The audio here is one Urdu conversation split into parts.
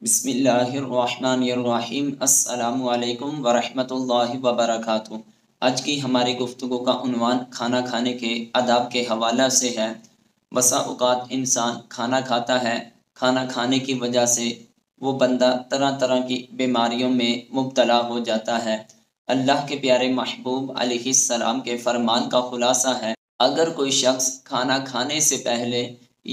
بسم اللہ الرحمن الرحیم۔ السلام علیکم ورحمۃ اللہ وبرکاتہ۔ آج کی ہماری گفتگو کا عنوان کھانا کھانے کے آداب کے حوالہ سے ہے۔ بسا اوقات انسان کھانا کھاتا ہے، کھانا کھانے کی وجہ سے وہ بندہ طرح طرح کی بیماریوں میں مبتلا ہو جاتا ہے۔ اللہ کے پیارے محبوب علیہ السلام کے فرمان کا خلاصہ ہے، اگر کوئی شخص کھانا کھانے سے پہلے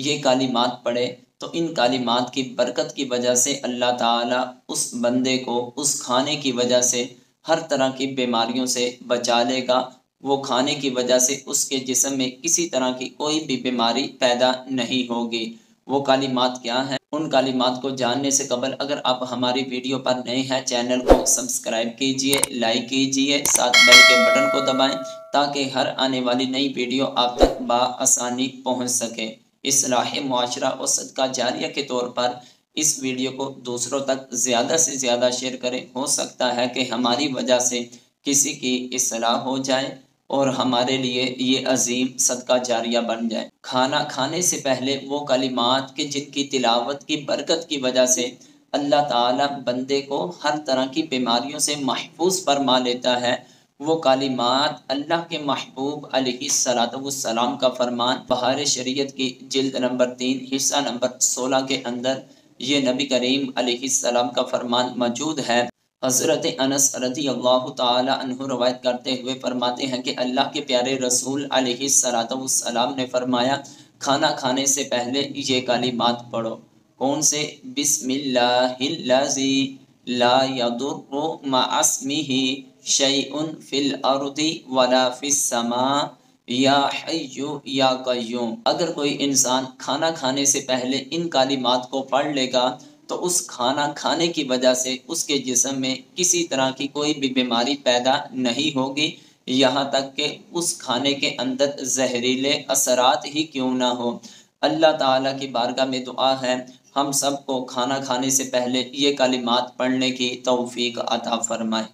یہ کلمات پڑھے تو ان کلمات کی برکت کی وجہ سے اللہ تعالیٰ اس بندے کو اس کھانے کی وجہ سے ہر طرح کی بیماریوں سے بچا لے گا۔ وہ کھانے کی وجہ سے اس کے جسم میں کسی طرح کی کوئی بھی بیماری پیدا نہیں ہوگی۔ وہ کلمات کیا ہیں؟ ان کلمات کو جاننے سے قبل اگر آپ ہماری ویڈیو پر نئے ہیں، چینل کو سبسکرائب کیجئے، لائک کیجئے، ساتھ بیل کے بٹن کو دبائیں تاکہ ہر آنے والی نئی ویڈیو آپ تک بآسانی پہنچ سکے۔ اصلاح معاشرہ اور صدقہ جاریہ کے طور پر اس ویڈیو کو دوسروں تک زیادہ سے زیادہ شیئر کریں۔ ہو سکتا ہے کہ ہماری وجہ سے کسی کی اصلاح ہو جائے اور ہمارے لیے یہ عظیم صدقہ جاریہ بن جائے۔ کھانا کھانے سے پہلے وہ کلمات کے جن کی تلاوت کی برکت کی وجہ سے اللہ تعالیٰ بندے کو ہر طرح کی بیماریوں سے محفوظ فرما لیتا ہے، وہ کلمات اللہ کے محبوب علیہ السلام کا فرمان بہار شریعت کی جلد نمبر 3 حصہ نمبر 16 کے اندر یہ نبی کریم علیہ السلام کا فرمان موجود ہے۔ حضرت انس رضی اللہ تعالی عنہ روایت کرتے ہوئے فرماتے ہیں کہ اللہ کے پیارے رسول علیہ السلام نے فرمایا، کھانا کھانے سے پہلے یہ کلمات پڑھو۔ کون سے؟ بسم اللہ الذی لا یضر مع اسمہ شیء فی الارض ولا فی السماء یا حی یا قیوم۔ اگر کوئی انسان کھانا کھانے سے پہلے ان کلمات کو پڑھ لے گا تو اس کھانا کھانے کی وجہ سے اس کے جسم میں کسی طرح کی کوئی بھی بیماری پیدا نہیں ہوگی، یہاں تک کہ اس کھانے کے اندر زہریلے اثرات ہی کیوں نہ ہو۔ اللہ تعالیٰ کی بارگاہ میں دعا ہے ہم سب کو کھانا کھانے سے پہلے یہ کلمات پڑھنے کی توفیق عطا فرمائے۔